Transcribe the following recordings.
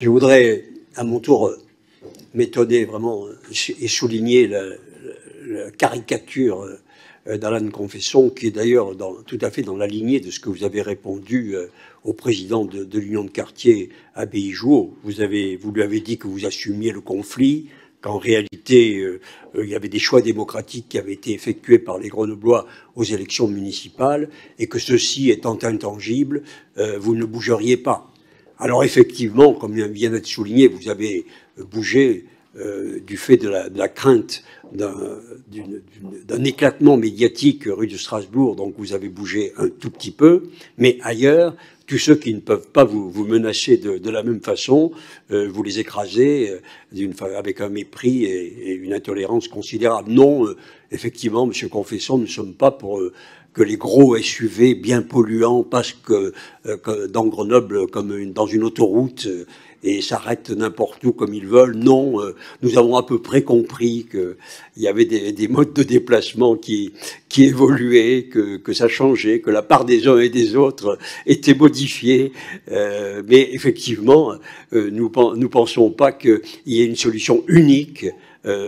Je voudrais à mon tour m'étonner vraiment et souligner la caricature d'Alain Confesson, qui est d'ailleurs tout à fait dans la lignée de ce que vous avez répondu au président de l'Union de quartier, Abbé Jouot. Vous lui avez dit que vous assumiez le conflit, qu'en réalité, il y avait des choix démocratiques qui avaient été effectués par les Grenoblois aux élections municipales, et que ceci étant intangible, vous ne bougeriez pas. Alors effectivement, comme vient d'être souligné, vous avez bougé du fait de la crainte d'un éclatement médiatique rue de Strasbourg, donc vous avez bougé un tout petit peu, mais ailleurs, tous ceux qui ne peuvent pas vous menacer de la même façon, vous les écrasez avec un mépris et une intolérance considérable. Non, effectivement, Monsieur Confesson, nous ne sommes pas pour que les gros SUV bien polluants passent que dans Grenoble comme dans une autoroute et s'arrêtent n'importe où comme ils veulent. Non, nous avons à peu près compris qu'il y avait des modes de déplacement qui évoluaient, que ça changeait, que la part des uns et des autres était modifiée. Mais effectivement, nous pensons pas qu'il y ait une solution unique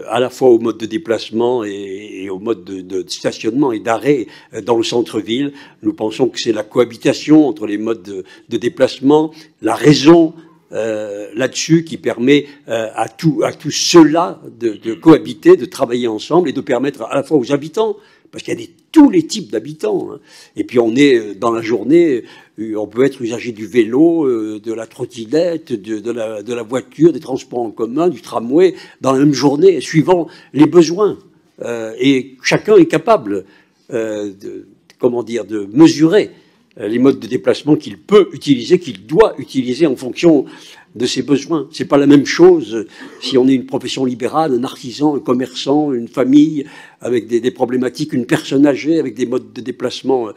à la fois au mode de déplacement et au mode de stationnement et d'arrêt dans le centre-ville. Nous pensons que c'est la cohabitation entre les modes de déplacement, la raison là-dessus qui permet à tous ceux-là de cohabiter, de travailler ensemble et de permettre à la fois aux habitants, parce qu'il y a tous les types d'habitants, hein. Et puis on est dans la journée, on peut être usager du vélo, de la trottinette, de la voiture, des transports en commun, du tramway, dans la même journée, suivant les besoins. Et chacun est capable de mesurer les modes de déplacement qu'il peut utiliser, qu'il doit utiliser en fonction de ses besoins. C'est pas la même chose si on est une profession libérale, un artisan, un commerçant, une famille avec des problématiques, une personne âgée avec des modes de déplacement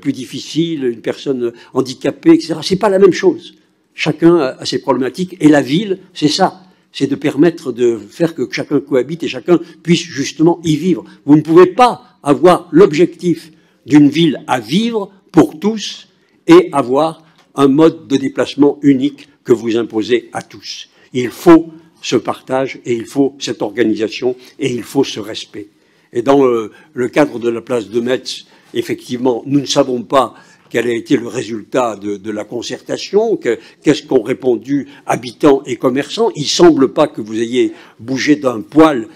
plus difficiles, une personne handicapée, etc. C'est pas la même chose. Chacun a ses problématiques et la ville, c'est ça. C'est de permettre de faire que chacun cohabite et chacun puisse justement y vivre. Vous ne pouvez pas avoir l'objectif d'une ville à vivre pour tous et avoir un mode de déplacement unique que vous imposez à tous. Il faut ce partage et il faut cette organisation et il faut ce respect. Et dans le cadre de la place de Metz, effectivement, nous ne savons pas quel a été le résultat de la concertation, qu'est-ce qu'ont répondu habitants et commerçants. Il ne semble pas que vous ayez bougé d'un poil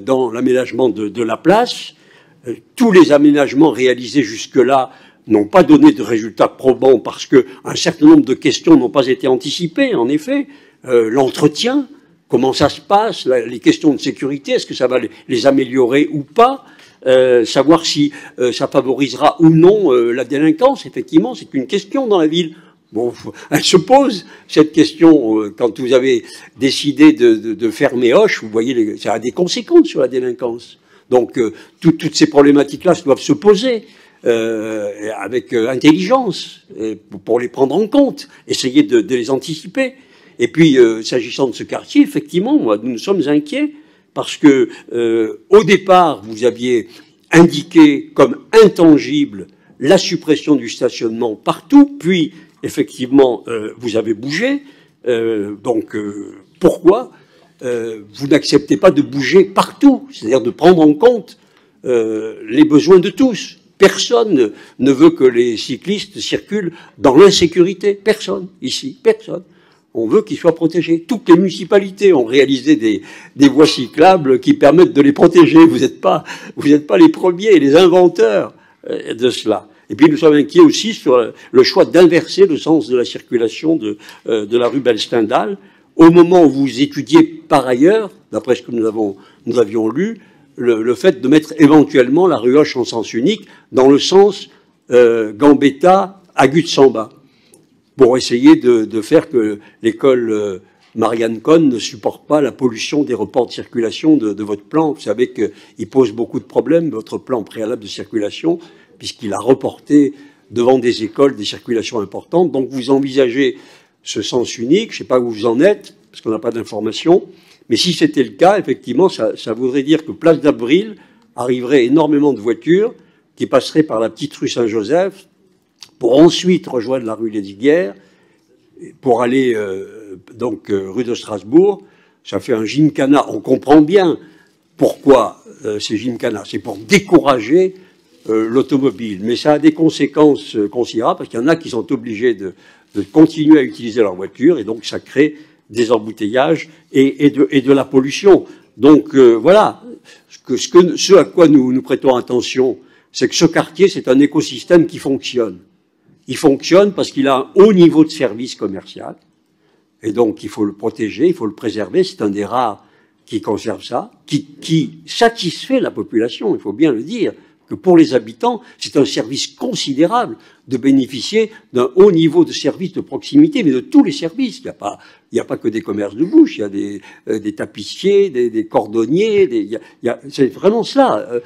dans l'aménagement de la place. Tous les aménagements réalisés jusque-là n'ont pas donné de résultats probants parce qu'un certain nombre de questions n'ont pas été anticipées, en effet. L'entretien, comment ça se passe, les questions de sécurité, est-ce que ça va les améliorer ou pas, savoir si ça favorisera ou non la délinquance, effectivement, c'est une question dans la ville. Bon, elle se pose, cette question, quand vous avez décidé de fermer Hoche, vous voyez, ça a des conséquences sur la délinquance. Donc, toutes ces problématiques-là doivent se poser. Avec intelligence, pour les prendre en compte, essayer de les anticiper. Et puis, s'agissant de ce quartier, effectivement, nous sommes inquiets parce que, au départ, vous aviez indiqué comme intangible la suppression du stationnement partout, puis, effectivement, vous avez bougé. Donc, pourquoi vous n'acceptez pas de bouger partout, c'est-à-dire de prendre en compte les besoins de tous? Personne ne veut que les cyclistes circulent dans l'insécurité. Personne, ici, personne. On veut qu'ils soient protégés. Toutes les municipalités ont réalisé des voies cyclables qui permettent de les protéger. Vous n'êtes pas les premiers, les inventeurs de cela. Et puis nous sommes inquiets aussi sur le choix d'inverser le sens de la circulation de la rue Belle-Stendhal. Au moment où vous étudiez par ailleurs, d'après ce que nous avions lu, le fait de mettre éventuellement la rue Hoche en sens unique dans le sens Gambetta-Agut-Samba pour essayer de faire que l'école Marianne Cohn ne supporte pas la pollution des reports de circulation de votre plan. Vous savez qu'il pose beaucoup de problèmes, votre plan préalable de circulation, puisqu'il a reporté devant des écoles des circulations importantes. Donc vous envisagez ce sens unique, je ne sais pas où vous en êtes, parce qu'on n'a pas d'informations. Mais si c'était le cas, effectivement, ça voudrait dire que place d'Avril arriverait énormément de voitures qui passeraient par la petite rue Saint-Joseph pour ensuite rejoindre la rue Lesdiguières, pour aller rue de Strasbourg, ça fait un gymkhana. On comprend bien pourquoi c'est gymkhana. C'est pour décourager l'automobile. Mais ça a des conséquences considérables, parce qu'il y en a qui sont obligés de continuer à utiliser leur voiture, et donc ça crée des embouteillages et de la pollution. Donc voilà, ce à quoi nous prêtons attention, c'est que ce quartier, c'est un écosystème qui fonctionne. Il fonctionne parce qu'il a un haut niveau de service commercial, et donc il faut le protéger, il faut le préserver. C'est un des rares qui conserve ça, qui satisfait la population, il faut bien le dire, que pour les habitants, c'est un service considérable de bénéficier d'un haut niveau de service de proximité, mais de tous les services. Il n'y a pas que des commerces de bouche, il y a des tapissiers, des cordonniers, c'est vraiment cela.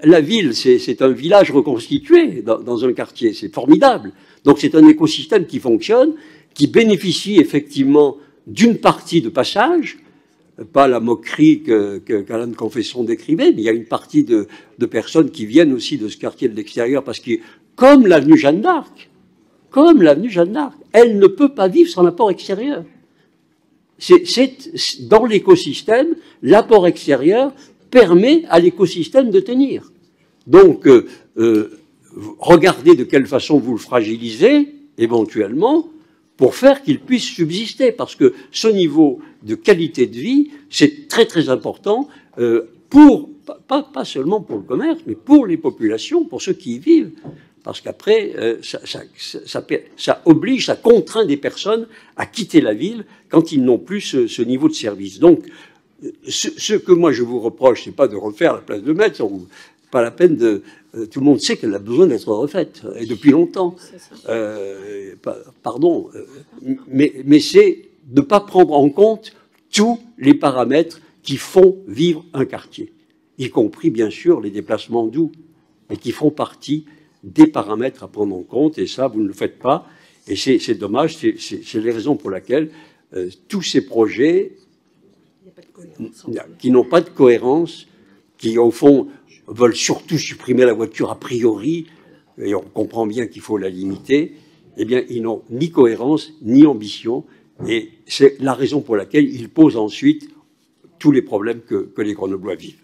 La ville, c'est un village reconstitué dans un quartier, c'est formidable. Donc c'est un écosystème qui fonctionne, qui bénéficie effectivement d'une partie de passage, pas la moquerie qu'Alain de Confesson décrivait, mais il y a une partie de personnes qui viennent aussi de ce quartier de l'extérieur, parce que, comme l'avenue Jeanne d'Arc, elle ne peut pas vivre sans l'apport extérieur. Dans l'écosystème, l'apport extérieur permet à l'écosystème de tenir. Donc, regardez de quelle façon vous le fragilisez, éventuellement, pour faire qu'il puisse subsister, parce que ce niveau de qualité de vie, c'est très très important pas seulement pour le commerce, mais pour les populations, pour ceux qui y vivent, parce qu'après, ça oblige, ça contraint des personnes à quitter la ville quand ils n'ont plus ce niveau de service. Donc, ce que moi je vous reproche, c'est pas de refaire la place de Metz, pas la peine de... tout le monde sait qu'elle a besoin d'être refaite, et depuis longtemps. Mais c'est de ne pas prendre en compte tous les paramètres qui font vivre un quartier, y compris, bien sûr, les déplacements doux, et qui font partie des paramètres à prendre en compte, et ça, vous ne le faites pas, et c'est dommage, c'est les raisons pour lesquelles tous ces projets qui n'ont pas de cohérence, qui, au fond, veulent surtout supprimer la voiture a priori, et on comprend bien qu'il faut la limiter, eh bien, ils n'ont ni cohérence, ni ambition, et c'est la raison pour laquelle ils posent ensuite tous les problèmes que les Grenoblois vivent.